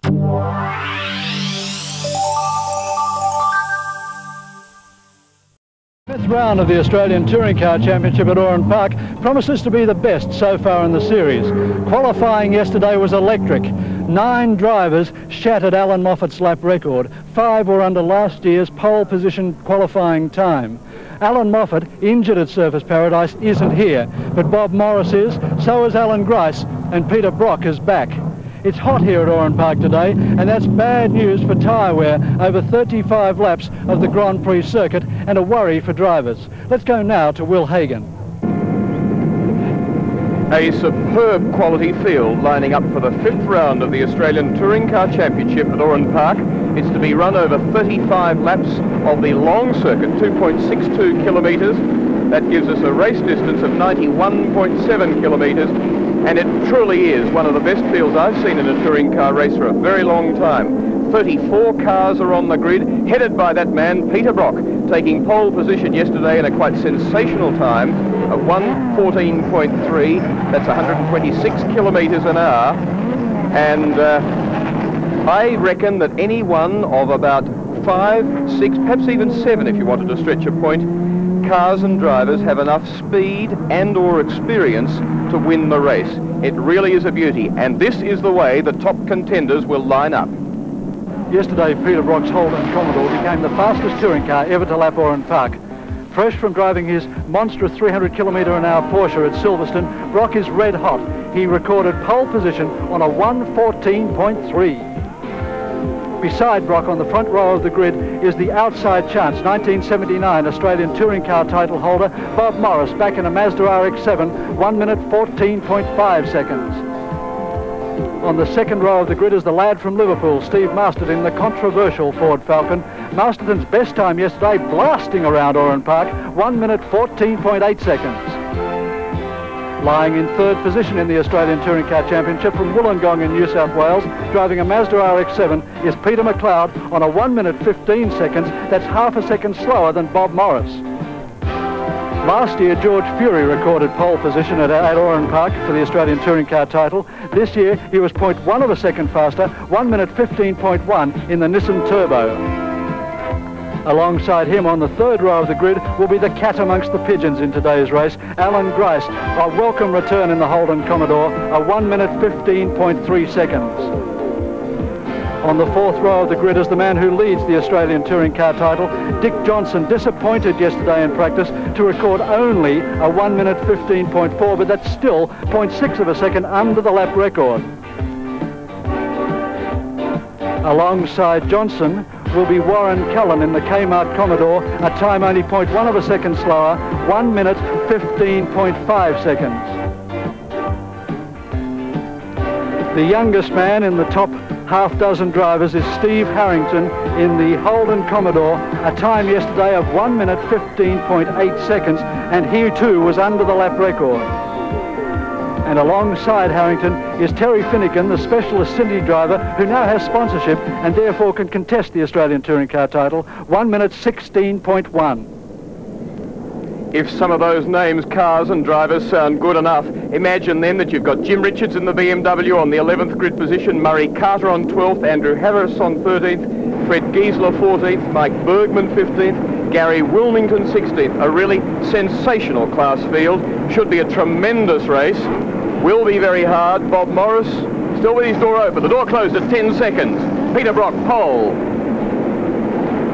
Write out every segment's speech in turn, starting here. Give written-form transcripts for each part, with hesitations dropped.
Fifth round of the Australian Touring Car Championship at Oran Park promises to be the best so far in the series. Qualifying yesterday was electric. 9 drivers shattered Allan Moffat's lap record. 5 were under last year's pole position qualifying time. Allan Moffat, injured at Surfers Paradise, isn't here, but Bob Morris is, so is Alan Grice, and Peter Brock is back. It's hot here at Oran Park today, and that's bad news for tyre wear over 35 laps of the Grand Prix circuit, and a worry for drivers. Let's go now to Will Hagan. A superb quality field lining up for the 5th round of the Australian Touring Car Championship at Oran Park. It's to be run over 35 laps of the long circuit, 2.62 kilometres. That gives us a race distance of 91.7 kilometres. And it truly is one of the best fields I've seen in a touring car race for a very long time. 34 cars are on the grid, headed by that man, Peter Brock, taking pole position yesterday in a quite sensational time of 1:14.3. That's 126 kilometres an hour. And I reckon that any one of about 5, 6, perhaps even 7, if you wanted to stretch a point, cars and drivers have enough speed and or experience to win the race. It really is a beauty, and this is the way the top contenders will line up. Yesterday, Peter Brock's Holden Commodore became the fastest touring car ever to lap Oran Park. Fresh from driving his monstrous 300 km/h Porsche at Silverstone, Brock is red hot. He recorded pole position on a 1:14.3. Beside Brock on the front row of the grid is the outside chance 1979 Australian touring car title holder Bob Morris, back in a Mazda RX-7, 1:14.5 seconds. On the second row of the grid is the lad from Liverpool, Steve Masterton, in the controversial Ford Falcon. Masterton's best time yesterday, blasting around Oran Park, 1:14.8 seconds. Lying in 3rd position in the Australian Touring Car Championship from Wollongong in New South Wales, driving a Mazda RX-7, is Peter McLeod on a 1:15 seconds. That's half a second slower than Bob Morris. Last year, George Fury recorded pole position at Oran Park for the Australian Touring Car title. This year, he was 0.1 of a second faster, 1:15.1 in the Nissan Turbo. Alongside him on the 3rd row of the grid will be the cat amongst the pigeons in today's race, Alan Grice, a welcome return in the Holden Commodore, a 1:15.3 seconds. On the 4th row of the grid is the man who leads the Australian Touring Car title, Dick Johnson, disappointed yesterday in practice to record only a 1:15.4, but that's still 0.6 of a second under the lap record. Alongside Johnson will be Warren Cullen in the Kmart Commodore, a time only 0.1 of a second slower, 1:15.5 seconds. The youngest man in the top half-dozen drivers is Steve Harrington in the Holden Commodore, a time yesterday of 1:15.8 seconds, and he too was under the lap record. And alongside Harrington is Terry Finnegan, the specialist Cindy driver, who now has sponsorship and therefore can contest the Australian Touring Car title, 1:16.1. If some of those names, cars and drivers, sound good enough, imagine then that you've got Jim Richards in the BMW on the 11th grid position, Murray Carter on 12th, Andrew Harris on 13th, Fred Giesler 14th, Mike Bergman 15th, Gary Wilmington 16th. A really sensational class field. Should be a tremendous race. Will be very hard. Bob Morris still with his door open. The door closed at 10 seconds. Peter Brock, pole.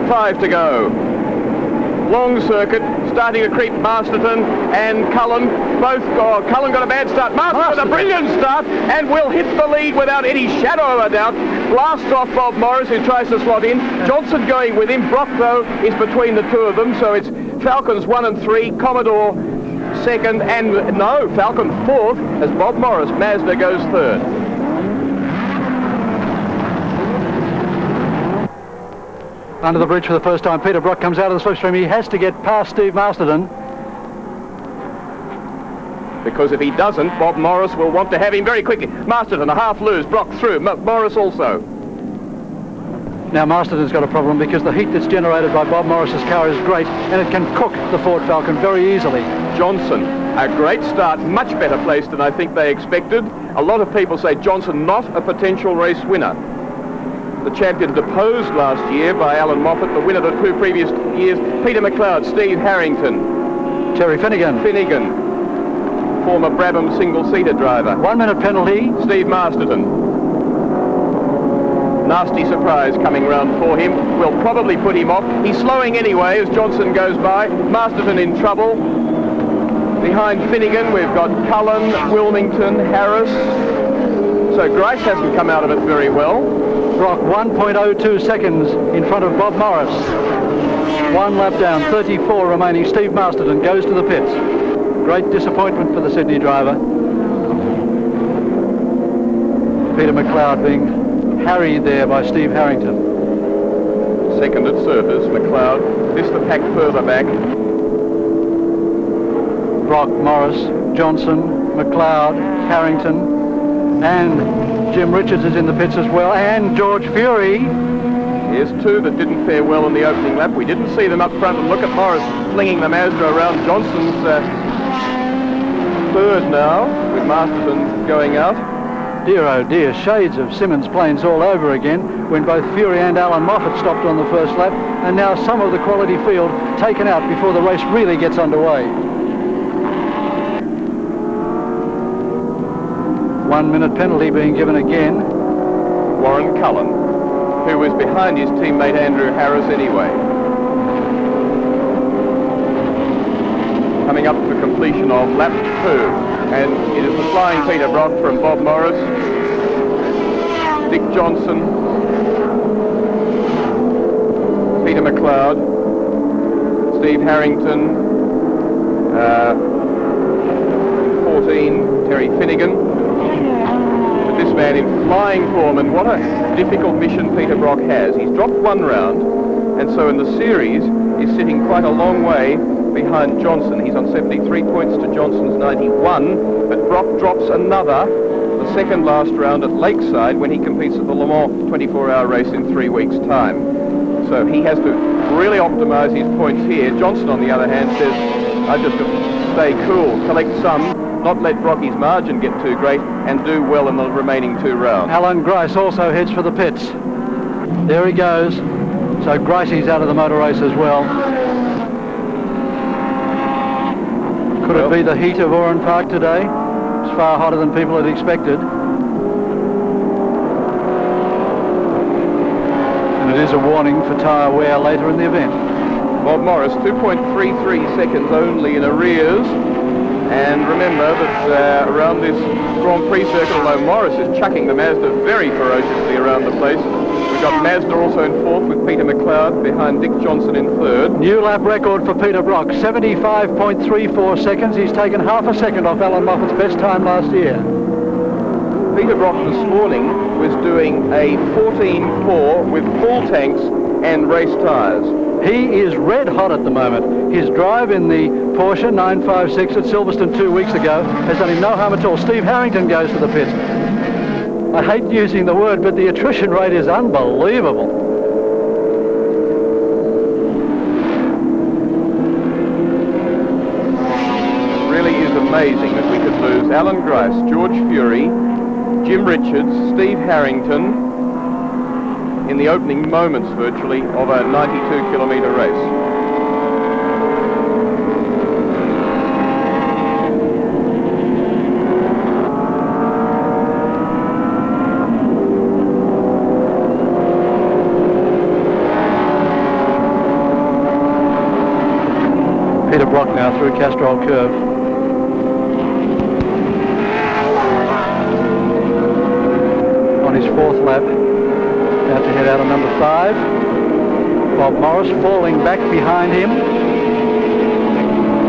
5 to go. Long circuit, starting to creep Masterton and Cullen. Cullen got a bad start. Masterton a brilliant start and will hit the lead without any shadow of a doubt. Blasts off Bob Morris, who tries to slot in. Johnson going with him. Brock, though, is between the two of them, so it's Falcons 1 and 3, Commodore 2nd, and no, Falcon 4th, as Bob Morris, Mazda, goes 3rd. Under the bridge for the first time, Peter Brock comes out of the slipstream. He has to get past Steve Masterton. Because if he doesn't, Bob Morris will want to have him very quickly. Masterton, a half loose, Brock through, Morris also. Now Masterton's got a problem because the heat that's generated by Bob Morris's car is great, and it can cook the Ford Falcon very easily. Johnson, a great start, much better placed than I think they expected. A lot of people say Johnson not a potential race winner. the champion deposed last year by Allan Moffat, the winner the 2 previous years, Peter McLeod, Steve Harrington. Terry Finnegan. Former Brabham single-seater driver. 1 minute penalty. Steve Masterton. Nasty surprise coming round for him. Will probably put him off. He's slowing anyway as Johnson goes by. Masterton in trouble. Behind Finnegan we've got Cullen, Wilmington, Harris. So Grice hasn't come out of it very well. Brock 1.02 seconds in front of Bob Morris. 1 lap down, 34 remaining. Steve Masterton goes to the pits. Great disappointment for the Sydney driver. Peter McLeod being harried there by Steve Harrington. Second at surface, McLeod. This the pack further back. Brock, Morris, Johnson, McLeod, Harrington, and Jim Richards is in the pits as well, and George Fury. Here's 2 that didn't fare well in the opening lap. We didn't see them up front, and look at Morris flinging the Mazda around. Johnson's third now, with Masterton going out. Dear oh dear, shades of Simmons planes all over again when both Fury and Allan Moffat stopped on the first lap, and now some of the quality field taken out before the race really gets underway. 1 minute penalty being given again. Warren Cullen, who was behind his teammate Andrew Harris anyway. Coming up to completion of lap 2, and it is the flying Peter Brock from Bob Morris, Dick Johnson, Peter McLeod, Steve Harrington, 14 Terry Finnegan. But this man in flying form, and what a difficult mission Peter Brock has. He's dropped 1 round, and so in the series he's sitting quite a long way behind Johnson. He's on 73 points to Johnson's 91, but Brock drops another, the second last round at Lakeside, when he competes at the Le Mans 24-hour race in 3 weeks' time. So he has to really optimise his points here. Johnson, on the other hand, says, I just have to stay cool, collect some, not let Brocky's margin get too great, and do well in the remaining 2 rounds. Alan Grice also heads for the pits. There he goes. So Gricey's out of the motor race as well. Could it be the heat of Oran Park today? It's far hotter than people had expected. And it is a warning for tyre wear later in the event. Bob Morris, 2.33 seconds only in arrears. And remember that around this Grand Prix circuit, although Morris is chucking the Mazda very ferociously around the place, we've got Mazda also in 4th with Peter McLeod behind Dick Johnson in 3rd. New lap record for Peter Brock, 75.34 seconds. He's taken half a second off Allan Moffat's best time last year. Peter Brock this morning was doing a 14.4 with full tanks and race tyres. He is red hot at the moment. His drive in the Porsche 956 at Silverstone 2 weeks ago has done him no harm at all. Steve Harrington goes to the pits. I hate using the word, but the attrition rate is unbelievable. It really is amazing that we could lose Alan Grice, George Fury, Jim Richards, Steve Harrington in the opening moments virtually of a 92-kilometre race. Peter Brock now through Castrol Curve. On his 4th lap, about to head out on number 5. Bob Morris falling back behind him.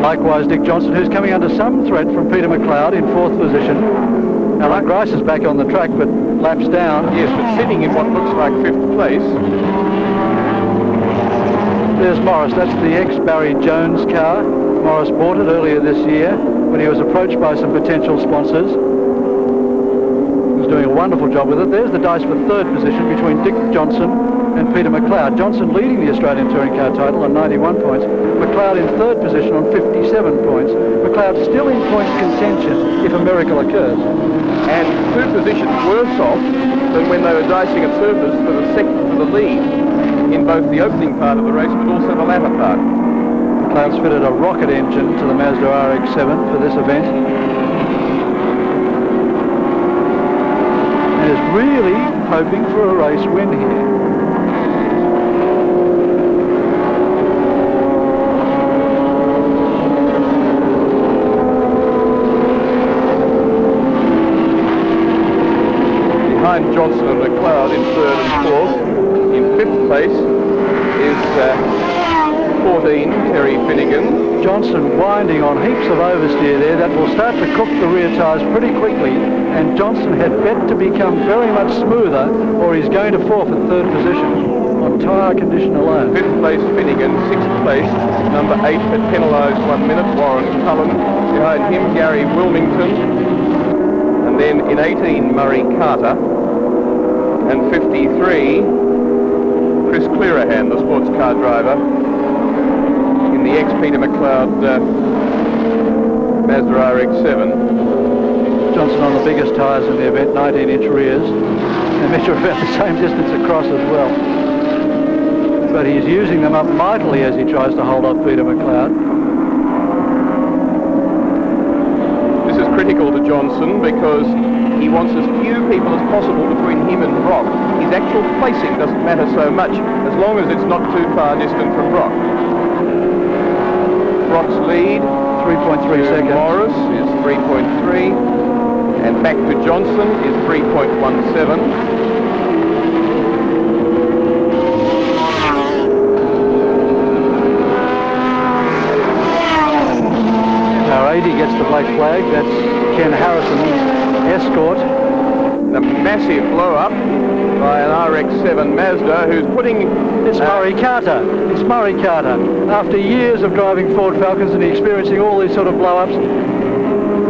Likewise Dick Johnson, who's coming under some threat from Peter McLeod in 4th position. Alan Grice is back on the track, but laps down. Yes, but sitting in what looks like 5th place. There's Morris, that's the ex-Barry Jones car. Morris bought it earlier this year when he was approached by some potential sponsors. He was doing a wonderful job with it. There's the dice for 3rd position between Dick Johnson and Peter McLeod. Johnson leading the Australian Touring Car title on 91 points. McLeod in 3rd position on 57 points. McLeod still in points contention if a miracle occurs. And 2 positions worse off than when they were dicing at surface for the lead in both the opening part of the race but also the latter part. McLeod's fitted a rocket engine to the Mazda RX-7 for this event. And is really hoping for a race win here. Behind Johnson and McLeod in third and fourth. In fifth place is 14, Terry Finnegan. Johnson winding on heaps of oversteer there. That will start to cook the rear tyres pretty quickly, and Johnson had bet to become very much smoother or he's going to forfeit third position on tyre condition alone. Fifth place Finnegan, sixth place number 8 had penalised 1 minute, Warren Cullen. Behind him Gary Wilmington, and then in 18 Murray Carter, and 53 Chris Clearahan, the sports car driver, in the ex-Peter McLeod Mazda RX-7. Johnson on the biggest tyres in the event, 19-inch rears. They measure about the same distance across as well. But he's using them up mightily as he tries to hold off Peter McLeod. This is critical to Johnson because he wants as few people as possible between him and Brock. His actual placing doesn't matter so much as long as it's not too far distant from Brock. Brock's lead, 3.3 seconds. Morris is 3.3, and back to Johnson is 3.17. Now 80 gets the black flag. That's Ken Harrison's escort. A massive blow-up by an RX-7 Mazda who's putting... It's Murray Carter. It's Murray Carter. After years of driving Ford Falcons and experiencing all these sort of blow-ups,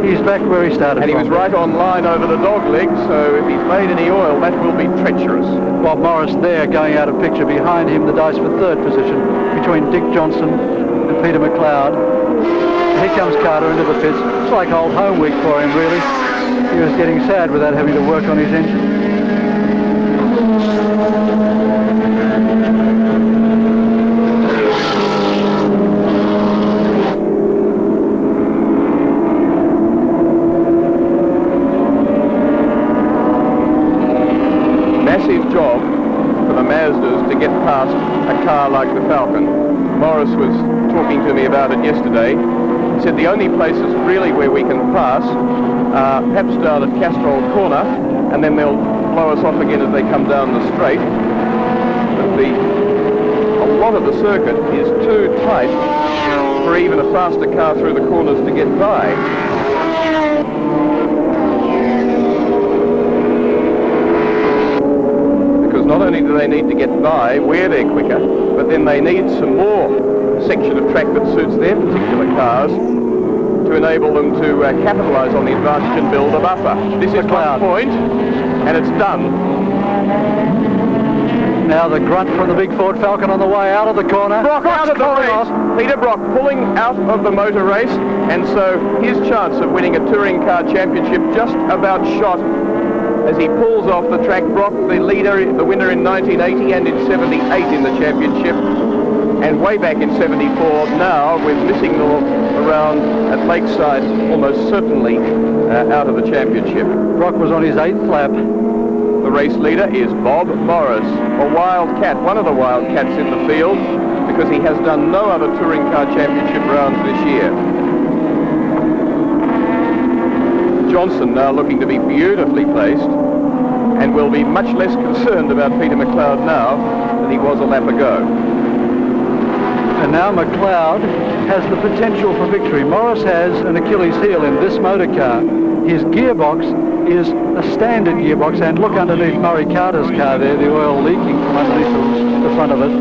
he's back where he started. And he was right on line over the dog leg, so if he's made any oil, that will be treacherous. Bob Morris there going out of picture. Behind him, the dice for third position between Dick Johnson and Peter McLeod. Here comes Carter into the pits. It's like old home week for him, really. He was getting sad without having to work on his engine. Massive job for the Mazdas to get past a car like the Falcon. Morris was talking to me about it yesterday. He said the only places really where we can pass perhaps down at Castrol Corner, and then they'll blow us off again as they come down the straight. But a lot of the circuit is too tight for even a faster car through the corners to get by. Because not only do they need to get by where they're quicker, but then they need some more section of track that suits their particular cars to enable them to capitalise on the advantage and build a buffer. This is 1 point, and it's done. Now the grunt from the big Ford Falcon on the way out of the corner. Brock out of the race. Peter Brock pulling out of the motor race, and so his chance of winning a touring car championship just about shot as he pulls off the track. Brock, the leader, the winner in 1980 and in 78 in the championship, and way back in 74 now with missing around at Lakeside, almost certainly out of the championship. Brock was on his 8th lap. The race leader is Bob Morris, a wildcat, one of the wildcats in the field, because he has done no other touring car championship rounds this year. Johnson now looking to be beautifully placed, and will be much less concerned about Peter McLeod now than he was a lap ago. And now McLeod has the potential for victory. Morris has an Achilles heel in this motor car. His gearbox is a standard gearbox, and look underneath Murray Carter's car there, the oil leaking from underneath the front of it.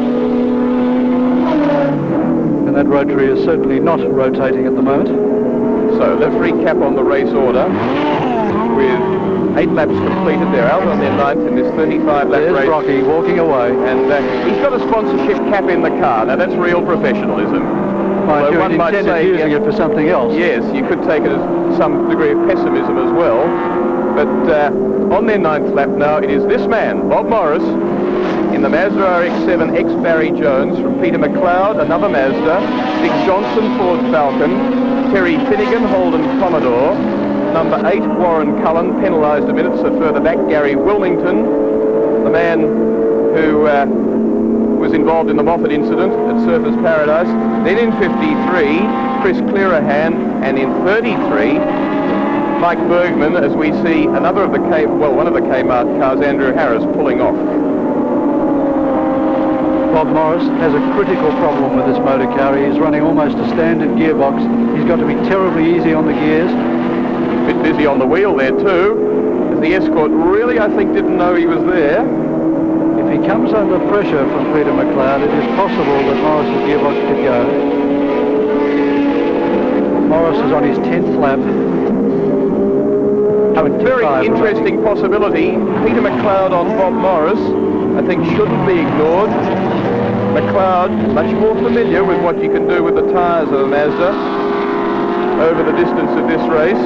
And that rotary is certainly not rotating at the moment. So let's recap on the race order. With 8 laps completed, they're out on their 9th in this 35-lap race. There's Rocky walking away. And he's got a sponsorship cap in the car. Now, that's real professionalism. Mind you, he intended using it for something else. Yes, you could take it as some degree of pessimism as well. But on their 9th lap now, it is this man, Bob Morris, in the Mazda RX-7 X Barry Jones, from Peter McLeod, another Mazda, Dick Johnson, Ford Falcon, Terry Finnegan, Holden Commodore, number 8, Warren Cullen, penalised a minute, so further back, Gary Wilmington, the man who was involved in the Moffat incident at Surfers Paradise. Then in 53, Chris Clearahan, and in 33, Mike Bergman, as we see another of the one of the Kmart cars, Andrew Harris, pulling off. Bob Morris has a critical problem with this motor car. He's running almost a standard gearbox. He's got to be terribly easy on the gears. A bit busy on the wheel there too, as the escort really, I think, didn't know he was there. If he comes under pressure from Peter McLeod, it is possible that Morris's gearbox could go. Morris is on his 10th lap. A very interesting possibility. Peter McLeod on Bob Morris, I think, shouldn't be ignored. McLeod, much more familiar with what you can do with the tyres of a Mazda over the distance of this race.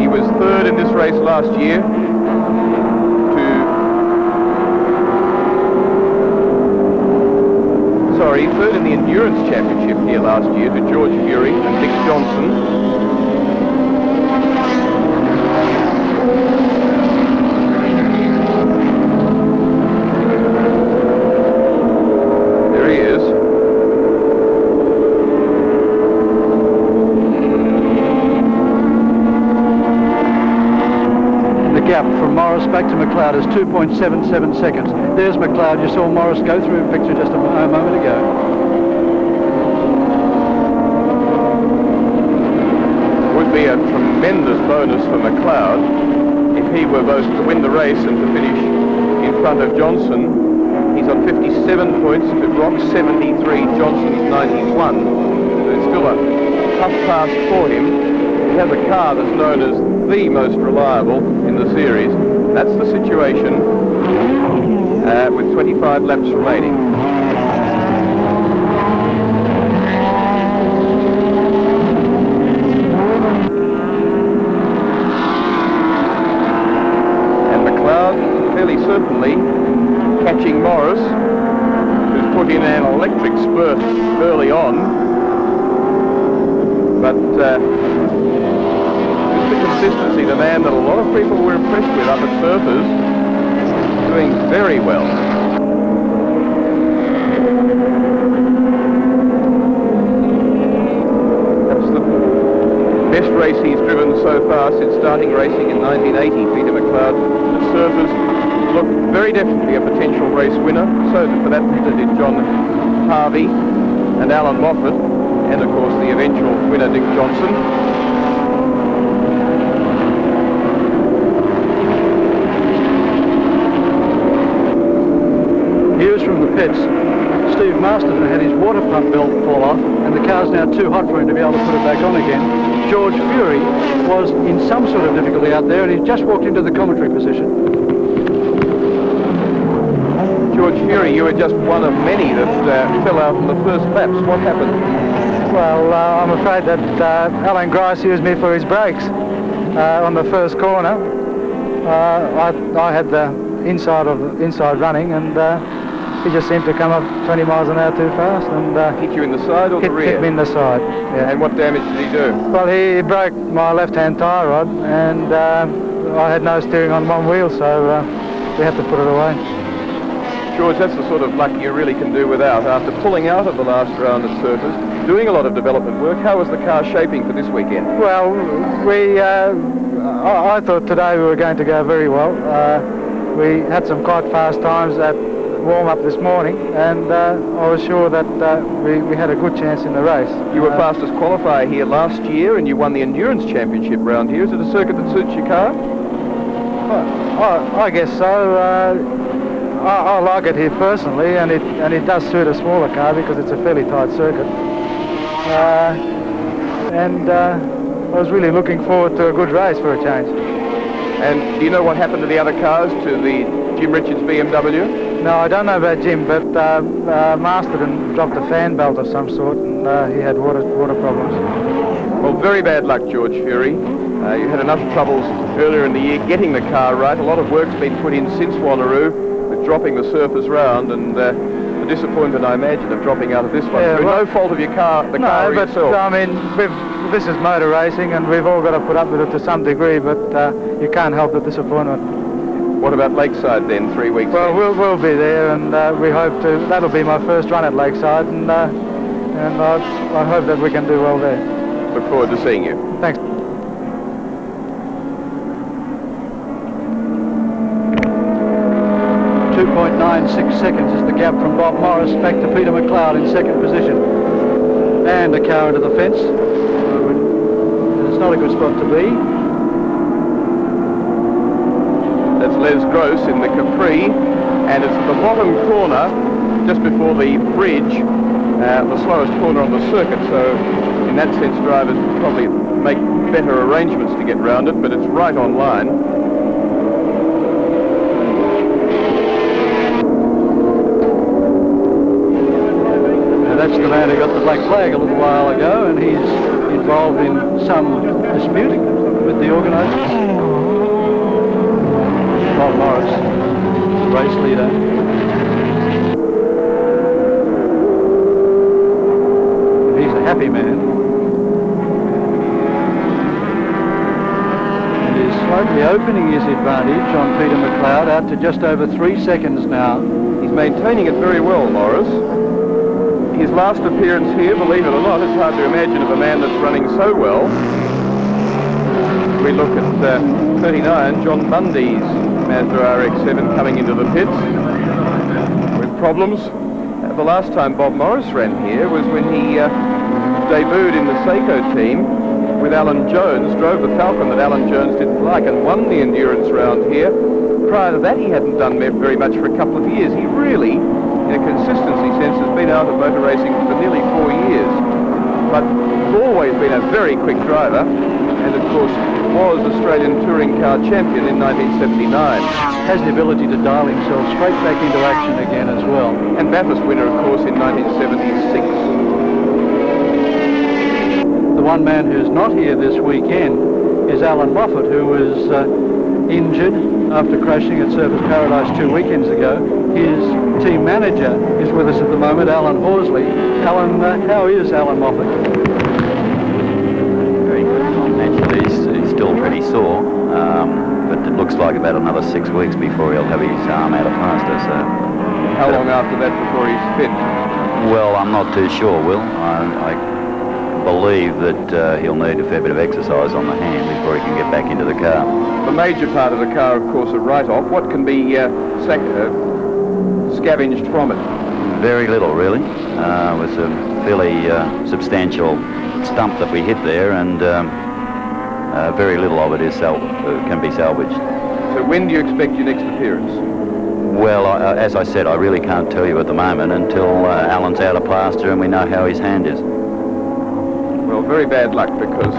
He was 3rd in this race last year third in the Endurance Championship here last year to George Fury and Dick Johnson. There he is. The gap from Morris back to McLeod is 2.77 seconds. There's McLeod. You saw Morris go through a picture just a moment ago. Would be a tremendous bonus for McLeod if he were both to win the race and to finish in front of Johnson. He's on 57 points to Brock's 73. Johnson is 91. So it's still a tough task for him. He has a car that's known as the most reliable in the series. That's the situation with 25 laps remaining. And McLeod fairly certainly catching Morris, who's put in an electric spurt early on. But the consistency, the man that a lot of people were impressed with up at Surfers, doing very well. That's the best race he's driven so far since starting racing in 1980, Peter McLeod. At Surfers looked very definitely a potential race winner. So for that matter did John Harvey and Allan Moffat, and of course the eventual winner Dick Johnson. News from the pits. Steve Masterton had his water pump belt fall off, and the car's now too hot for him to be able to put it back on again. George Fury was in some sort of difficulty out there, and he just walked into the commentary position. George Fury, you were just one of many that fell out in the first laps. What happened? Well, I'm afraid that Alan Grice used me for his brakes on the first corner. I had the inside running, and he just seemed to come up 20 miles an hour too fast and hit you in the side or the rear? Hit me in the side. Yeah. And what damage did he do? Well, he broke my left-hand tyre rod, and I had no steering on one wheel, so we had to put it away. George, that's the sort of luck you really can do without. After pulling out of the last round at Surfers, doing a lot of development work, how was the car shaping for this weekend? Well, I thought today we were going to go very well. We had some quite fast times at warm-up this morning, and I was sure that we had a good chance in the race. You were fastest qualifier here last year, and you won the Endurance Championship round here. Is it a circuit that suits your car? I guess so. I like it here personally, and it does suit a smaller car because it's a fairly tight circuit. I was really looking forward to a good race for a change. And do you know what happened to the other cars, to the Jim Richards BMW? No, I don't know about Jim, but Masterton dropped a fan belt of some sort, and he had water problems. Well, very bad luck, George Fury. You had enough troubles earlier in the year getting the car right. A lot of work's been put in since Wanneroo with dropping the surface round, and the disappointment, I imagine, of dropping out of this one. Yeah, Through well, no fault of your car, the no, car but itself. I mean, this is motor racing, and we've all got to put up with it to some degree. But you can't help the disappointment. What about Lakeside then, 3 weeks? Well, we'll be there, and we hope to. That'll be my first run at Lakeside, and I hope that we can do well there. Look forward to seeing you. Thanks. .96 seconds is the gap from Bob Morris back to Peter McLeod in second position. And a car into the fence. It's not a good spot to be. That's Les Gross in the Capri, and it's the bottom corner, just before the bridge, the slowest corner on the circuit, so in that sense drivers probably make better arrangements to get round it, but it's right on line. That's the man who got the black flag a little while ago, and he's involved in some dispute with the organisers. Bob Morris, race leader. He's a happy man. And he's slightly opening his advantage on Peter McLeod out to just over 3 seconds now. He's maintaining it very well, Morris. His last appearance here, believe it or not, it's hard to imagine of a man that's running so well. We look at 39, John Bundy's Mazda RX-7 coming into the pits with problems. The last time Bob Morris ran here was when he debuted in the Seiko team with Alan Jones, drove the Falcon that Alan Jones didn't like, and won the endurance round here. Prior to that, he hadn't done very much for a couple of years. He really, in a consistency sense, has been out of motor racing for nearly 4 years, but always been a very quick driver, and of course was Australian touring car champion in 1979. Has the ability to dial himself straight back into action again as well. And Bathurst winner, of course, in 1976. The one man who's not here this weekend is Allan Moffat, who was injured after crashing at Surfers Paradise 2 weekends ago. His team manager is with us at the moment, Alan Horsley. Alan, how is Allan Moffat? Very good. Naturally, he's still pretty sore, but it looks like about another 6 weeks before he'll have his arm out of plaster. So, how long after that before he's fit? Well, I'm not too sure, Will. I believe that he'll need a fair bit of exercise on the hand before he can get back into the car. The major part of the car, of course, a write-off. What can be scavenged from it? Very little, really. It was a fairly substantial stump that we hit there, and very little of it is can be salvaged. So when do you expect your next appearance? Well, as I said, I really can't tell you at the moment until Alan's out of plaster and we know how his hand is. Well, very bad luck, because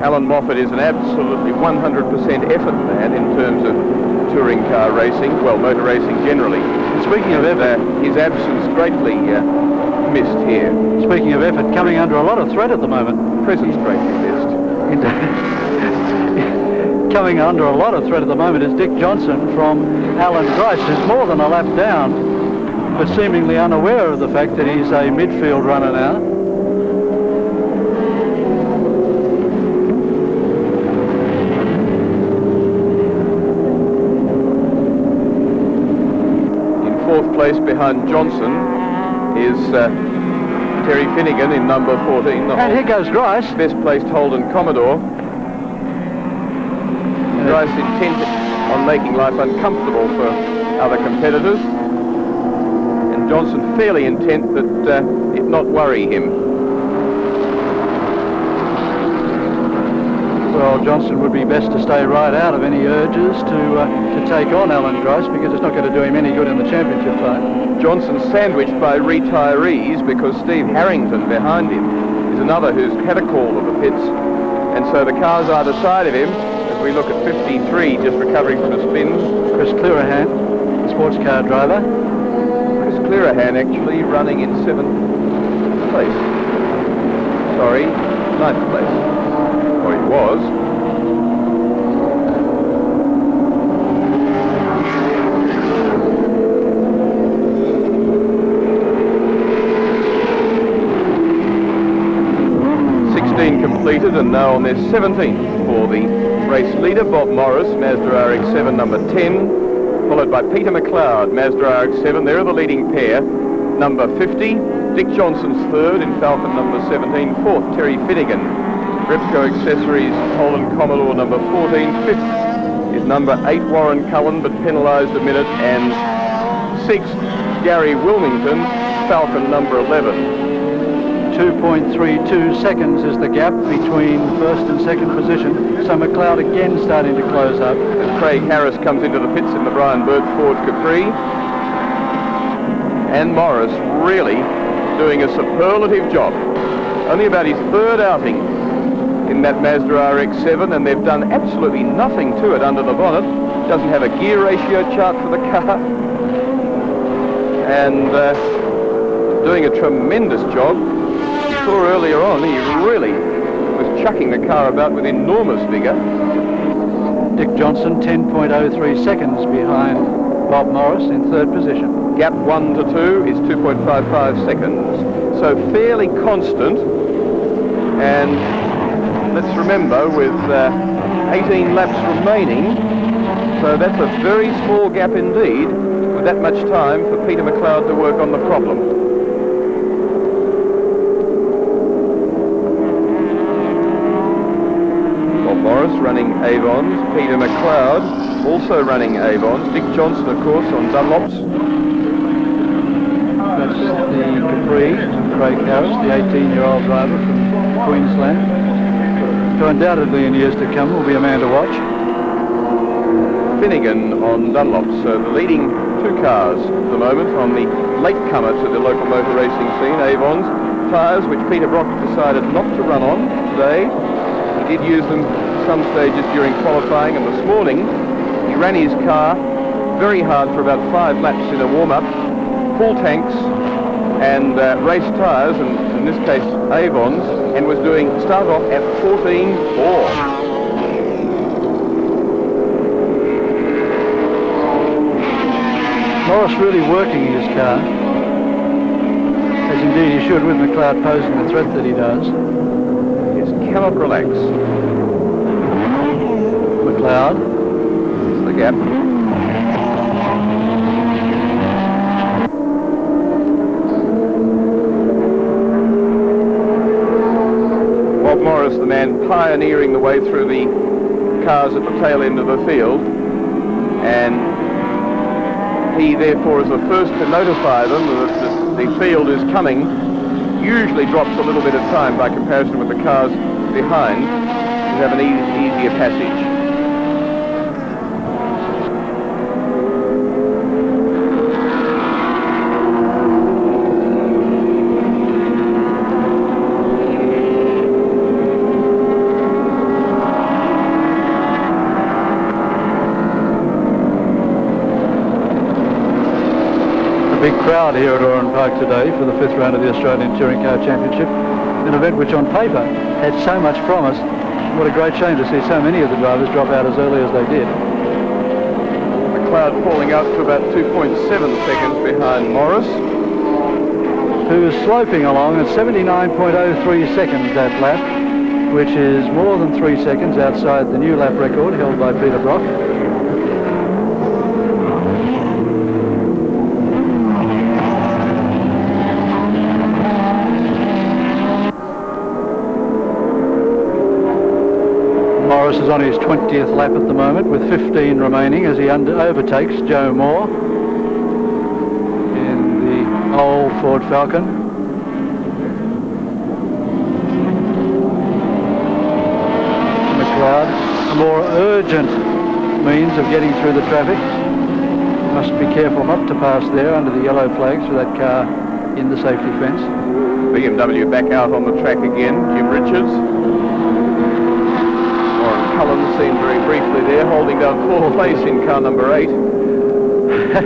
Allan Moffat is an absolutely 100% effort man in terms of touring car racing, well, motor racing generally. Speaking of effort, his absence greatly missed here. Speaking of effort, coming under a lot of threat at the moment. Presence greatly missed. Coming under a lot of threat at the moment is Dick Johnson from Allan Grice, who's more than a lap down, but seemingly unaware of the fact that he's a midfield runner now. Fourth place behind Johnson is Terry Finnegan in number 14. And here goes Grice. Best placed Holden Commodore. Grice intent on making life uncomfortable for other competitors. And Johnson fairly intent that it not worry him. Well, Johnson would be best to stay right out of any urges to take on Allan Grice, because it's not going to do him any good in the championship fight. Johnson sandwiched by retirees, because Steve Harrington behind him is another who's had a call to the pits, and so the car's either side of him. As we look at 53, just recovering from a spin. Chris Clearahan, sports car driver. Chris Clearahan actually running in 7th place. Sorry, 9th place. Or he was. and now on their 17th for the race leader, Bob Morris, Mazda RX-7 number 10, followed by Peter McLeod, Mazda RX-7. They're the leading pair. Number 50, Dick Johnson's third in Falcon number 17. Fourth, Terry Finnegan, Repco Accessories, Holland Commodore number 14. Fifth is number 8, Warren Cullen, but penalised a minute. And sixth, Gary Wilmington, Falcon number 11. 2.32 seconds is the gap between first and second position. So McLeod again starting to close up. As Craig Harris comes into the pits in the Brian Burt Ford Capri. And Morris really doing a superlative job. Only about his third outing in that Mazda RX-7, and they've done absolutely nothing to it under the bonnet. Doesn't have a gear ratio chart for the car. And doing a tremendous job. Saw earlier on, he really was chucking the car about with enormous vigour. Dick Johnson 10.03 seconds behind Bob Morris in third position. Gap 1 to 2 is 2.55 seconds. So fairly constant. And let's remember, with 18 laps remaining, so that's a very small gap indeed, with that much time for Peter McLeod to work on the problem. Morris running Avons, Peter McLeod also running Avons, Dick Johnson of course on Dunlops. That's the Capri, Craig Harris, the 18-year-old driver from Queensland, who undoubtedly in years to come will be a man to watch. Finnegan on Dunlops, so the leading two cars at the moment on the latecomer to the local motor racing scene, Avons. Tyres which Peter Brock decided not to run on today. He did use them some stages during qualifying, and this morning he ran his car very hard for about 5 laps in a warm-up, full tanks and race tyres, and in this case Avons, and was started off at 14.4. Morris really working his car, as indeed he should, with McLeod posing the threat that he does. He cannot relax. McLeod. It's the gap. Bob Morris, the man pioneering the way through the cars at the tail end of the field, and he therefore is the first to notify them that the field is coming. Usually drops a little bit of time by comparison with the cars behind to have an easier passage. Big crowd here at Oran Park today for the 5th round of the Australian Touring Car Championship, an event which on paper had so much promise. What a great shame to see so many of the drivers drop out as early as they did. McLeod falling out to about 2.7 seconds behind Morris, who is sloping along at 79.03 seconds that lap, which is more than 3 seconds outside the new lap record held by Peter Brock. Morris is on his 20th lap at the moment with 15 remaining as he overtakes Joe Moore in the old Ford Falcon. McLeod, a more urgent means of getting through the traffic. Must be careful not to pass there under the yellow flags for that car in the safety fence. BMW back out on the track again, Jim Richards. Cullen seen very briefly there, holding down 4th place in car number 8.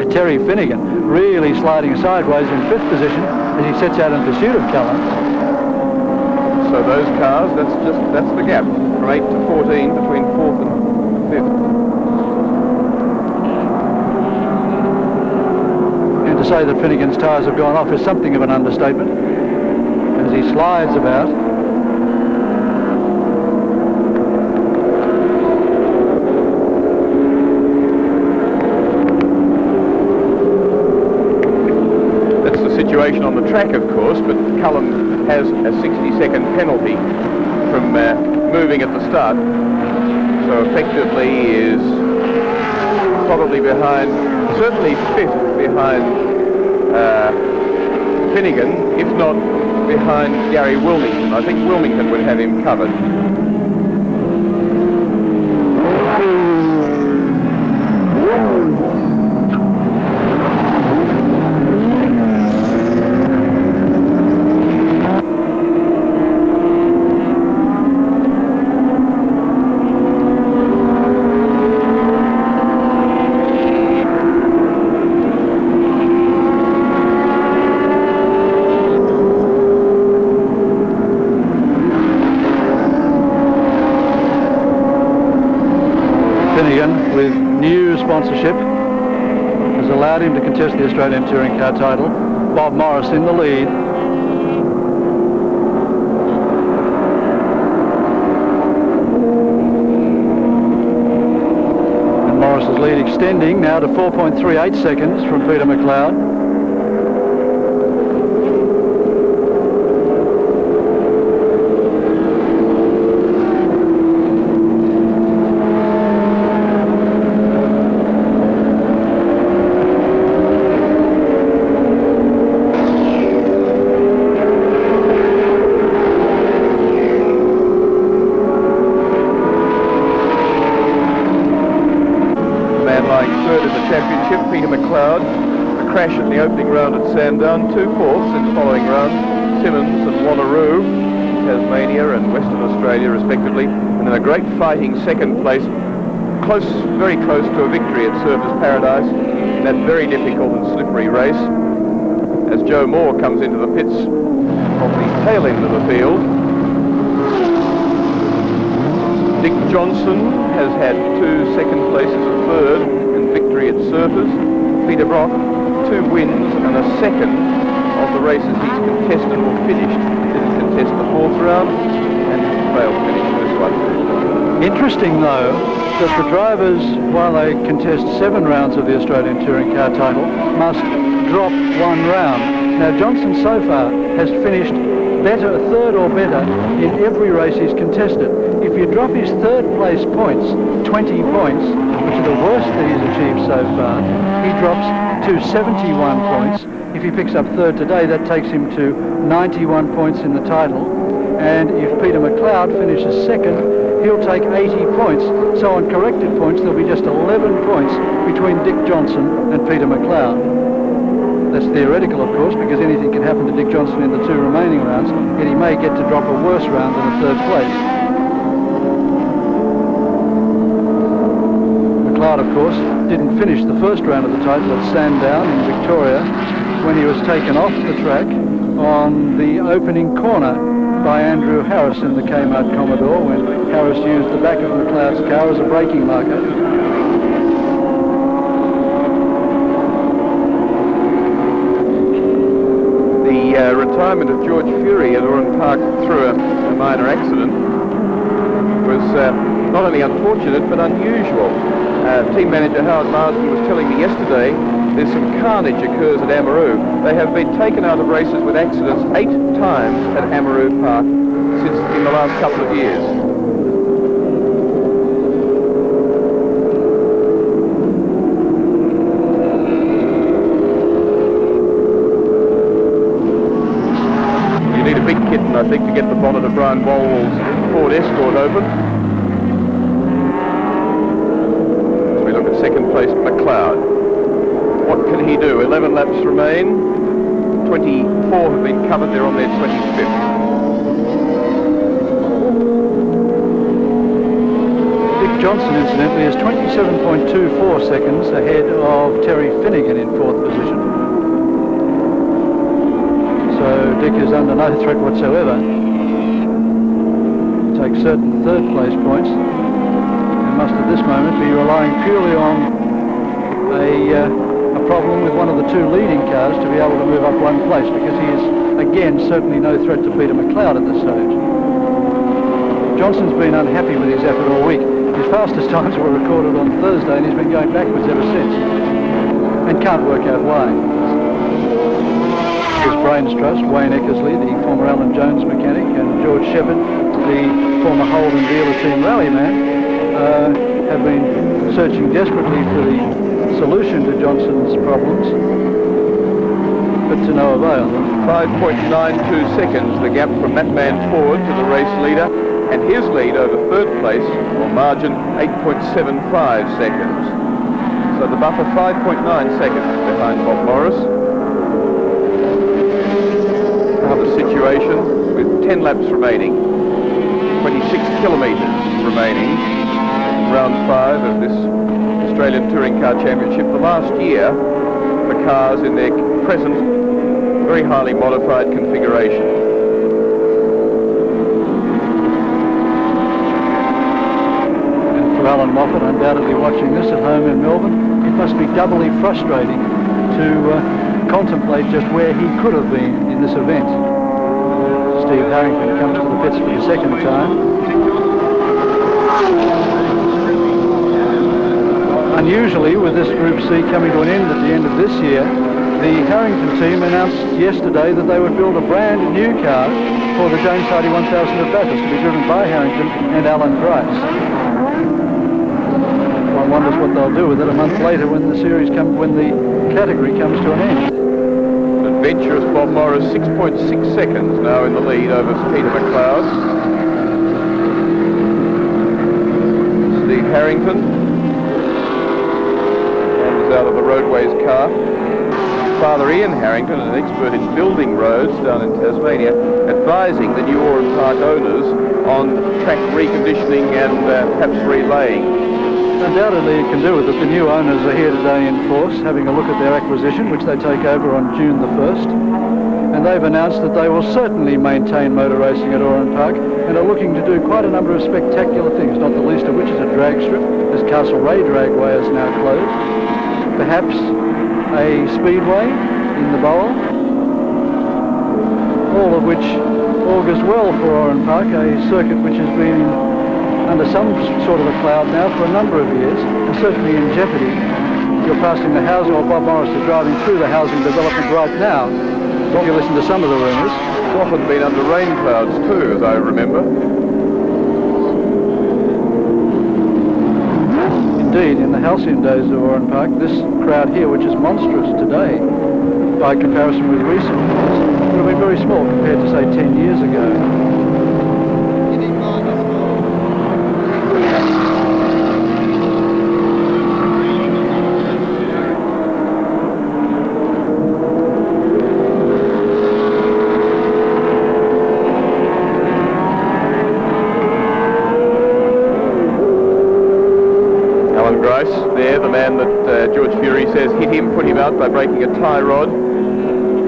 Terry Finnegan really sliding sideways in 5th position as he sets out in pursuit of Cullen. So those cars, that's the gap from 8 to 14 between 4th and 5th. And to say that Finnegan's tyres have gone off is something of an understatement as he slides about. track, of course, but Cullen has a 60-second penalty from moving at the start. So effectively he is probably behind, certainly 5th behind Finnegan, if not behind Gary Wilmington. I think Wilmington would have him covered. With new sponsorship has allowed him to contest the Australian Touring Car title. Bob Morris in the lead. And Morris's lead extending now to 4.38 seconds from Peter McLeod. Peter McLeod, a crash in the opening round at Sandown, 2 fourths in the following round, Simmons and Wanneroo, Tasmania and Western Australia respectively, and then a great fighting second place, close, very close to a victory at Surfers Paradise in that very difficult and slippery race, as Joe Moore comes into the pits from the tail end of the field. Dick Johnson has had 2 second places and 3rd and victory at Surfers. Peter Brock, 2 wins and a second of the races he's contested or finished. He didn't contest the 4th round and failed to finish this one. Interesting though that the drivers, while they contest 7 rounds of the Australian Touring Car title, must drop 1 round. Now Johnson so far has finished better, 3rd or better in every race he's contested. If you drop his 3rd place points, 20 points, which are the worst that he's achieved so far, he drops to 71 points. If he picks up 3rd today, that takes him to 91 points in the title. And if Peter McLeod finishes 2nd, he'll take 80 points. So on corrected points, there'll be just 11 points between Dick Johnson and Peter McLeod. That's theoretical, of course, because anything can happen to Dick Johnson in the 2 remaining rounds, yet he may get to drop a worse round than a 3rd place. McLeod, of course, didn't finish the 1st round of the title at Sandown in Victoria when he was taken off the track on the opening corner by Andrew Harris in the Kmart Commodore, when Harris used the back of McLeod's car as a braking marker. The retirement of George Fury at Oran Park through a minor accident was not only unfortunate but unusual. Team manager Howard Marsden was telling me yesterday there's some carnage occurs at Amaroo. They have been taken out of races with accidents 8 times at Amaroo Park since in the last couple of years. You need a big kitten, I think, to get the bonnet of Brian Walwell's Ford Escort open. Second place, McLeod. What can he do? 11 laps remain. 24 have been covered. They're on their 25th. Dick Johnson, incidentally, is 27.24 seconds ahead of Terry Finnegan in 4th position. So Dick is under no threat whatsoever. Takes certain 3rd place points. Must at this moment be relying purely on a problem with one of the 2 leading cars to be able to move up 1 place, because he is, again, certainly no threat to Peter McLeod at this stage. Johnson's been unhappy with his effort all week. His fastest times were recorded on Thursday and he's been going backwards ever since, and can't work out why. Officers Brains Trust, Wayne Eckersley, the former Alan Jones mechanic, and George Shepherd, the former Holden dealer team rallyman, have been searching desperately for the solution to Johnson's problems, but to no avail. 5.92 seconds, the gap from that man Ford to the race leader, and his lead over third place, or margin, 8.75 seconds. So the buffer 5.9 seconds behind Bob Morris. Now the situation with 10 laps remaining, 26 kilometres remaining, round 5 of this Australian Touring Car Championship. The last year, the cars in their present, very highly modified configuration. And for Allan Moffat, undoubtedly watching this at home in Melbourne, it must be doubly frustrating to contemplate just where he could have been in this event. Steve Harrington comes to the pits for the second time. Unusually, with this Group C coming to an end at the end of this year, the Harrington team announced yesterday that they would build a brand new car for the James Hardy 1000 at Bathurst to be driven by Harrington and Allan Grice. One wonders what they'll do with it a month later when the category comes to an end. Adventurous Bob Morris, 6.6 seconds now in the lead over Peter McLeod. Steve Harrington out of the Roadways car. Father Ian Harrington, an expert in building roads down in Tasmania, advising the new Oran Park owners on track reconditioning and perhaps relaying. Undoubtedly it can do with it. The new owners are here today in force, having a look at their acquisition, which they take over on June the 1st. And they've announced that they will certainly maintain motor racing at Oran Park and are looking to do quite a number of spectacular things, not the least of which is a drag strip, as Castlereagh Dragway is now closed. Perhaps a speedway in the bowl, all of which augurs well for Oran Park, a circuit which has been under some sort of a cloud now for a number of years, and certainly in jeopardy. You're passing the housing, or Bob Morris is driving through the housing development right now. If you listen to some of the rumours. It's often been under rain clouds too, as I remember. Indeed, in the halcyon days of Oran Park, this crowd here, which is monstrous today, by comparison with recent years, would have been very small compared to, say, 10 years ago. There, the man that George Fury says hit him, put him out by breaking a tie rod.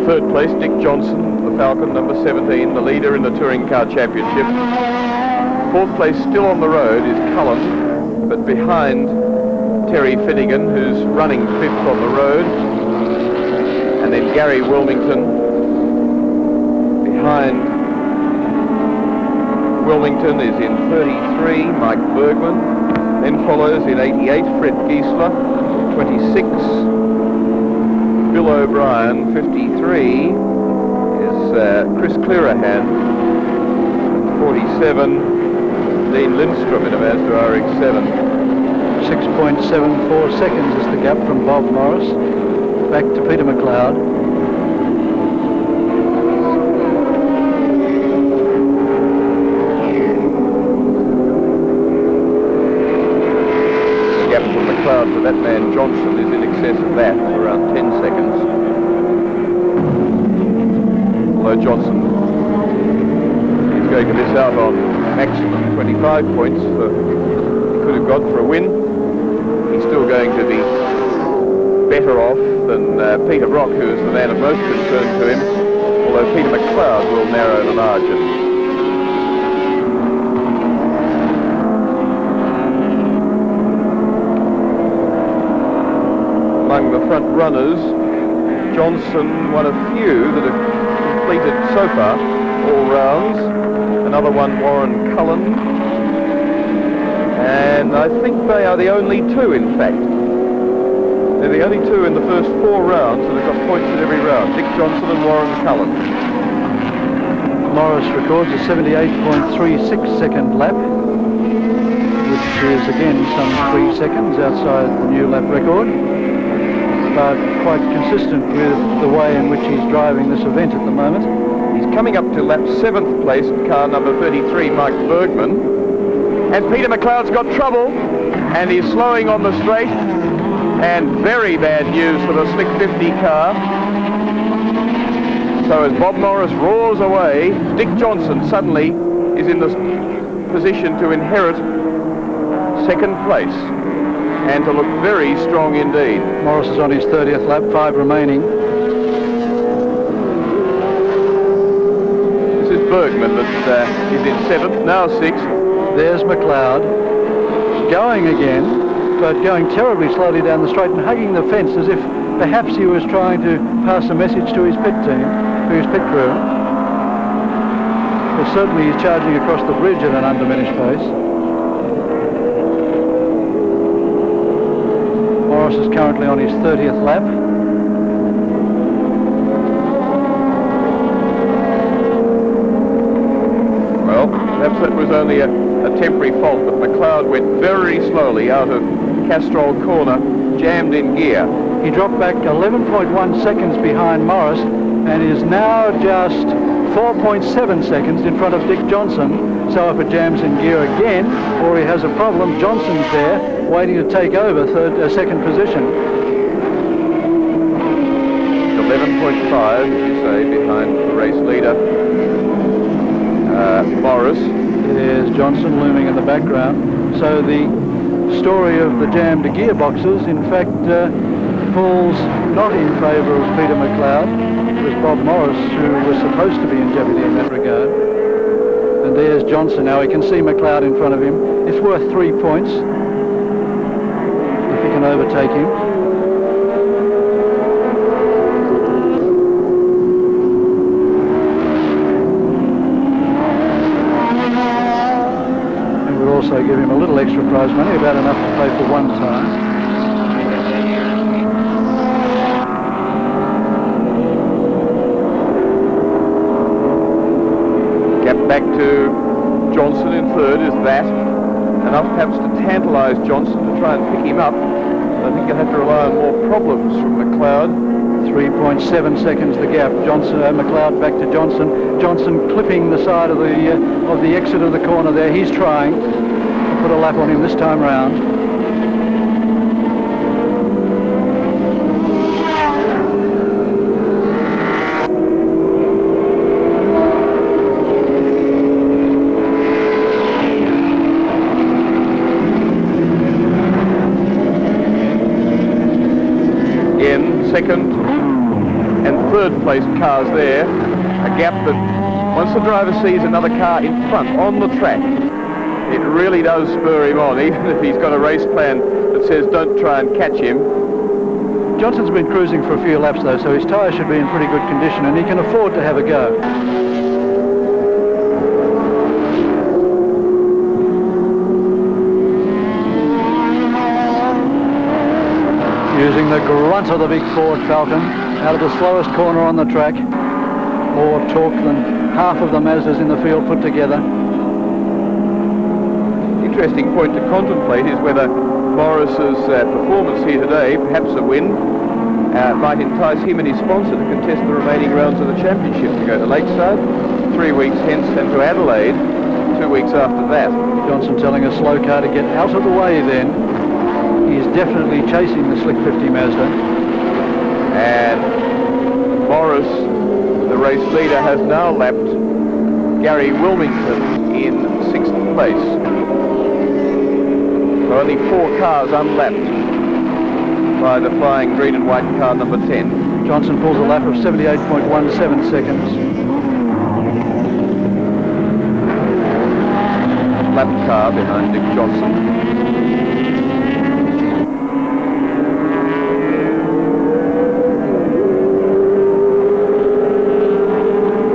Third place, Dick Johnson, the Falcon, number 17, the leader in the Touring Car Championship. Fourth place, still on the road, is Cullen, but behind Terry Finnegan, who's running fifth on the road. And then Gary Wilmington. Behind Wilmington is in 33, Mike Bergman. Then follows in 88, Fred Giesler, 26, Bill O'Brien, 53 is Chris Clearahan, 47, Dean Lindstrom in a Mazda RX-7. 6.74 seconds is the gap from Bob Morris back to Peter McLeod. For that man Johnson is in excess of that, around 10 seconds. Although Johnson is going to miss out on maximum 25 points for he could have got for a win. He's still going to be better off than Peter Brock, who is the man of most concern to him, although Peter McLeod will narrow the margin. Among the front runners, Johnson, one of few that have completed so far all rounds. Another one, Warren Cullen. And I think they are the only two, in fact, They're the only two in the first 4 rounds that have got points in every round. Dick Johnson and Warren Cullen. Morris records a 78.36 second lap, which is again some 3 seconds outside the new lap record, but quite consistent with the way in which he's driving this event at the moment. He's coming up to lap 7th place, car number 33, Mike Bergman. And Peter McLeod's got trouble, and he's slowing on the straight, and very bad news for the Slick 50 car. So as Bob Morris roars away, Dick Johnson suddenly is in the position to inherit 2nd place and to look very strong indeed. Morris is on his 30th lap, 5 remaining. This is Bergman that is in 7th, now 6th. There's McLeod going again, but going terribly slowly down the straight and hugging the fence as if perhaps he was trying to pass a message to his pit team, to his pit crew. But certainly he's charging across the bridge at an undiminished pace. Morris is currently on his 30th lap. Well, perhaps that was only a temporary fault, but McLeod went very slowly out of Castrol Corner, jammed in gear. He dropped back 11.1 seconds behind Morris and is now just 4.7 seconds in front of Dick Johnson. So if it jams in gear again, or he has a problem, Johnson's there waiting to take over second position. 11.5, as you say, behind the race leader, Morris. There's Johnson looming in the background. So the story of the jammed gearboxes, in fact, falls not in favour of Peter McLeod. It was Bob Morris who was supposed to be in jeopardy in that regard. And there's Johnson now. He can see McLeod in front of him. It's worth 3 points if he can overtake him. Also give him a little extra prize money, about enough to pay for one time. Gap back to Johnson in 3rd. Is that enough perhaps to tantalise Johnson to try and pick him up? I think you'll have to rely on more problems from McLeod. 3.7 seconds the gap. McLeod back to Johnson. Johnson clipping the side of the exit of the corner there. He's trying to put a lap on him this time round. Again, 2nd and 3rd place cars there. A gap that once the driver sees another car in front on the track, it really does spur him on, even if he's got a race plan that says don't try and catch him. Johnson's been cruising for a few laps though, so his tyres should be in pretty good condition and he can afford to have a go. Using the grunt of the big Ford Falcon out of the slowest corner on the track. More torque than half of the Mazdas in the field put together. Interesting point to contemplate is whether Morris's performance here today, perhaps a win, might entice him and his sponsor to contest the remaining rounds of the championship, to go to Lakeside 3 weeks hence and to Adelaide 2 weeks after that. Johnson telling a slow car to get out of the way then. He's definitely chasing the Slick 50 Mazda. And Morris, the race leader, has now lapped Gary Wilmington in 6th place. So only 4 cars unlapped by the flying green and white car number 10. Johnson pulls a lap of 78.17 seconds. Lap car behind Dick Johnson.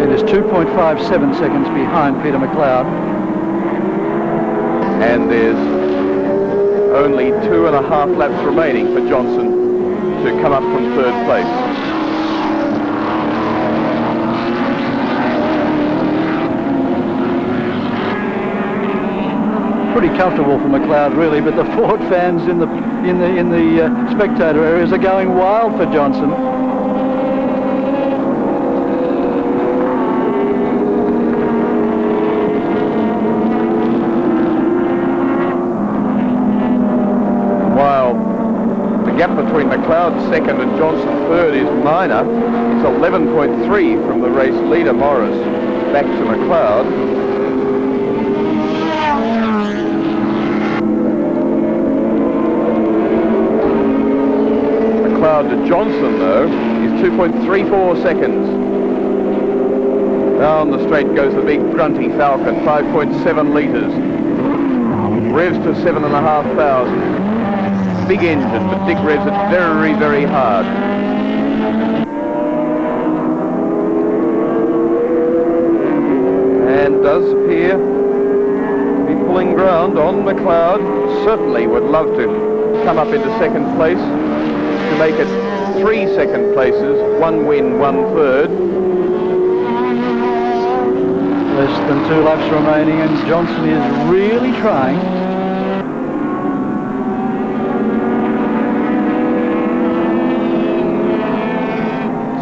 It is 2.57 seconds behind Peter McLeod. And there's only 2.5 laps remaining for Johnson come up from third place. Pretty comfortable for McLeod, really, but the Ford fans in the spectator areas are going wild for Johnson. While the gap between McLeod second and Johnson third is minor, it's 11.3 from the race leader Morris back to McLeod. To Johnson, though, is 2.34 seconds. Down the straight goes the big grunty Falcon, 5.7 litres. Revs to 7,500. Big engine, but Dick revs it very, very hard. And does appear to be pulling ground on McLeod. Certainly would love to come up into second place, to make it 3 second places, 1 win, 1 third. Less than 2 laps remaining, and Johnson is really trying.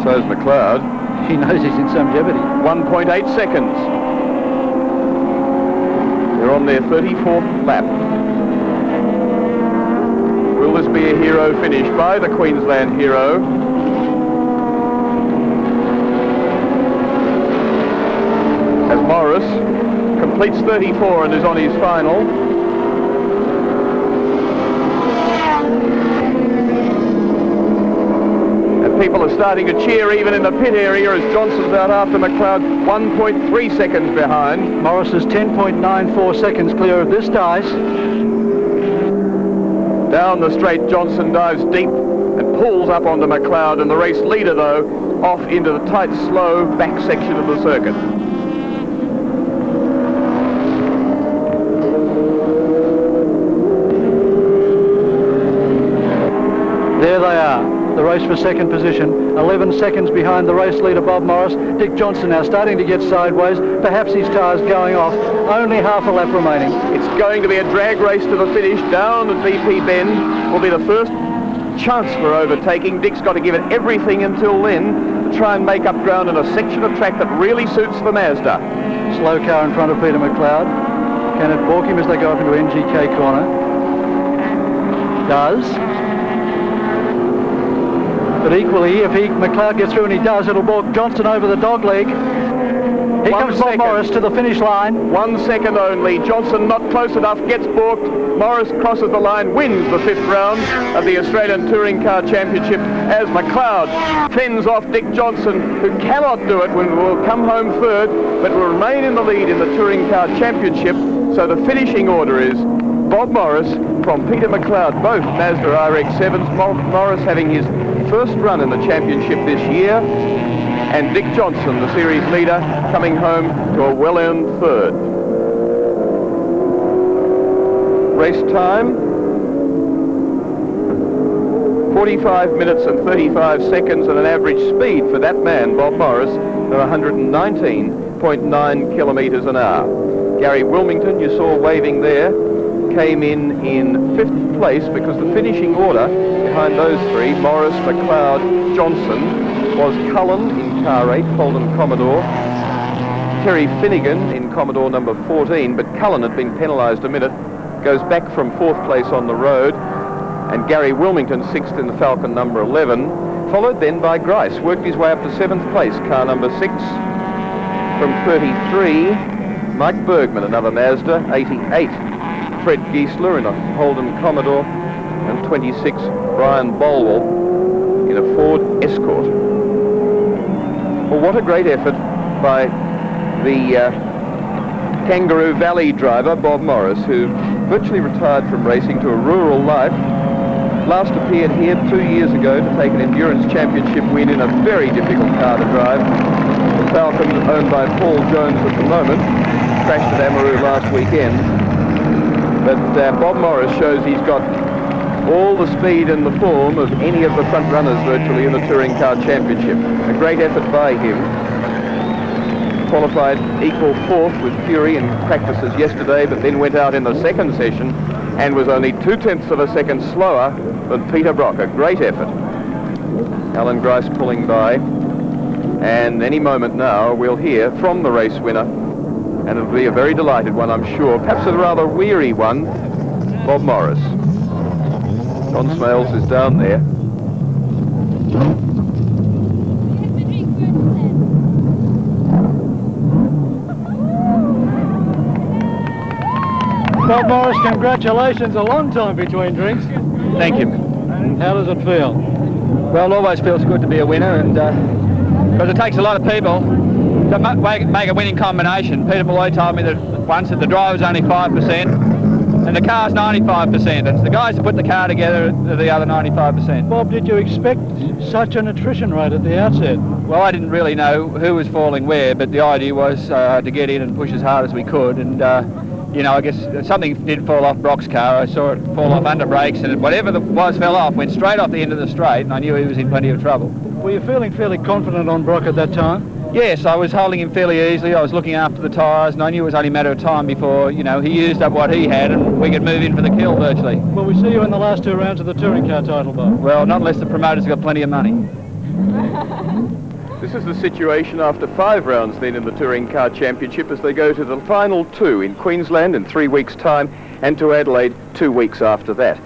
So is McLeod. He knows he's in some jeopardy. 1.8 seconds. They're on their 34th lap. Will this be a hero finish by the Queensland hero? As Morris completes 34 and is on his final. And people are starting to cheer even in the pit area as Johnson's out after McLeod, 1.3 seconds behind. Morris is 10.94 seconds clear of this dice. Down the straight, Johnson dives deep and pulls up onto McLeod, and the race leader, though, off into the tight, slow back section of the circuit. There they are, the race for second position, 11 seconds behind the race leader Bob Morris. Dick Johnson now starting to get sideways, perhaps his car's going off, only half a lap remaining. It's going to be a drag race to the finish. Down at VP Bend will be the first chance for overtaking. Dick's got to give it everything until then to try and make up ground in a section of track that really suits the Mazda. Slow car in front of Peter McLeod. Can it balk him as they go up into NGK corner? Does. But equally, if McLeod gets through, and he does, it'll balk Johnson over the dog leg. Here comes Bob Morris to the finish line. 1 second only. Johnson not close enough, gets balked. Morris crosses the line, wins the 5th round of the Australian Touring Car Championship as McLeod fends off Dick Johnson, who cannot do it when will come home third, but will remain in the lead in the Touring Car Championship. So the finishing order is Bob Morris from Peter McLeod, both Mazda RX-7s, Morris having his first run in the championship this year, and Dick Johnson, the series leader, coming home to a well-earned third. Race time, 45 minutes and 35 seconds, and an average speed for that man, Bob Morris, of 119.9 kilometres an hour. Gary Wilmington, you saw waving there, came in 5th place because the finishing order behind those three, Morris, McLeod, Johnson, was Cullen in car 8, Holden Commodore, Terry Finnegan in Commodore number 14, but Cullen had been penalised a minute, goes back from 4th place on the road, and Gary Wilmington 6th in the Falcon number 11, followed then by Grice, worked his way up to 7th place, car number 6. From 33, Mike Bergman, another Mazda, 88. Fred Giesler in a Holden Commodore, and 26, Brian Bolwell in a Ford Escort. Well, what a great effort by the Kangaroo Valley driver, Bob Morris, who virtually retired from racing to a rural life. Last appeared here 2 years ago to take an endurance championship win in a very difficult car to drive. The Falcon, owned by Paul Jones at the moment, crashed at Amaroo last weekend. But Bob Morris shows he's got all the speed and the form of any of the front runners virtually in the Touring Car Championship. A great effort by him. Qualified equal fourth with Fury in practices yesterday, but then went out in the second session and was only 0.2 of a second slower than Peter Brock. A great effort. Allan Grice pulling by, and any moment now we'll hear from the race winner, and it'll be a very delighted one, I'm sure. Perhaps a rather weary one, Bob Morris. John Smales is down there. Bob Morris, congratulations. A long time between drinks. Thank you. How does it feel? Well, it always feels good to be a winner, and because it takes a lot of people to make a winning combination. Peter Malloy told me that once that the driver's only 5% and the car's 95%. It's the guys that put the car together that are the other 95%. Bob, did you expect such an attrition rate at the outset? Well, I didn't really know who was falling where, but the idea was to get in and push as hard as we could, and you know, I guess something did fall off Brock's car. I saw it fall off under brakes, and whatever fell off went straight off the end of the straight, and I knew he was in plenty of trouble. Were you feeling fairly confident on Brock at that time? Yes, I was holding him fairly easily. I was looking after the tyres, and I knew it was only a matter of time before, you know, he used up what he had, and we could move in for the kill virtually. Will we see you in the last 2 rounds of the touring car title, Bob? Well, not unless the promoters have got plenty of money. This is the situation after 5 rounds then in the Touring Car Championship, as they go to the final 2 in Queensland in 3 weeks' time, and to Adelaide 2 weeks after that.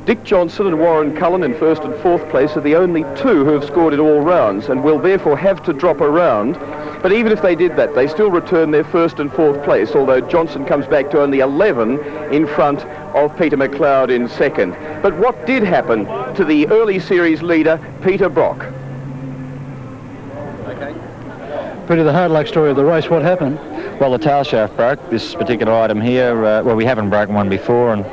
Dick Johnson and Warren Cullen in 1st and 4th place are the only 2 who have scored in all rounds and will therefore have to drop a round. But even if they did that, they still return their 1st and 4th place, although Johnson comes back to only 11 in front of Peter McLeod in 2nd. But what did happen to the early series leader, Peter Brock? Pretty the hard luck story of the race. What happened? Well, the tail shaft broke, this particular item here. Well, we haven't broken one before, and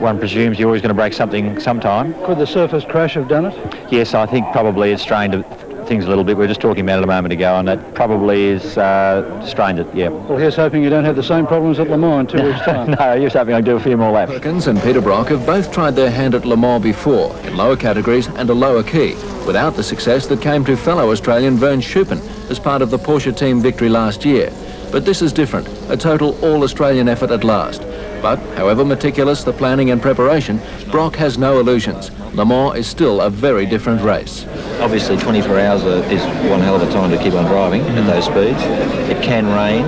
one presumes you're always going to break something sometime. Could the surface crash have done it? Yes, I think probably it strained things a little bit. We were just talking about it a moment ago, and that probably is strained it, yeah. Well, here's hoping you don't have the same problems at Le Mans in 2 weeks' time. No, here's hoping I do a few more laps. Perkins and Peter Brock have both tried their hand at Le Mans before, in lower categories and a lower key, without the success that came to fellow Australian Vern Schuppen as part of the Porsche team victory last year. But this is different, a total all-Australian effort at last. But, however meticulous the planning and preparation, Brock has no illusions. Le Mans is still a very different race. Obviously 24 hours is one hell of a time to keep on driving at those speeds. It can rain,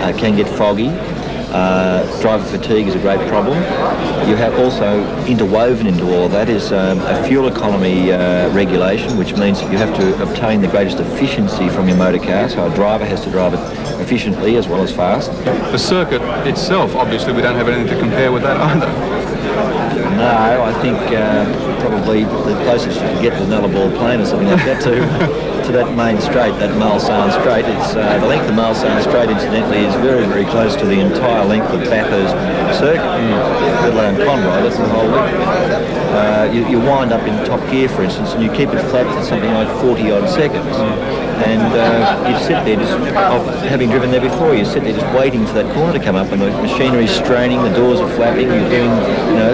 it can get foggy. Driver fatigue is a great problem. You have also interwoven into all of that is a fuel economy regulation, which means that you have to obtain the greatest efficiency from your motor car, so a driver has to drive it efficiently as well as fast. The circuit itself, obviously we don't have anything to compare with that either. No, I think probably the closest you can get to Nullarbor Plain or something like that to that main straight, that Mulsanne Straight. It's the length of Mulsanne Straight, incidentally, is very, very close to the entire length of Bathurst circuit, let alone Conroy. That's the whole length. You wind up in top gear, for instance, and you keep it flat for something like 40-odd seconds. And you sit there, just having driven there before, you sit there just waiting for that corner to come up, and the machinery's straining, the doors are flapping, you're doing, you know,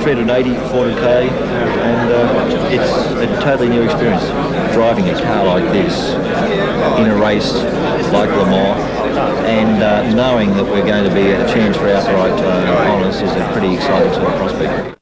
380, 400k, and it's a totally new experience driving a car like this in a race like Le Mans, and knowing that we're going to be a chance for outright honours is a pretty exciting sort of prospect.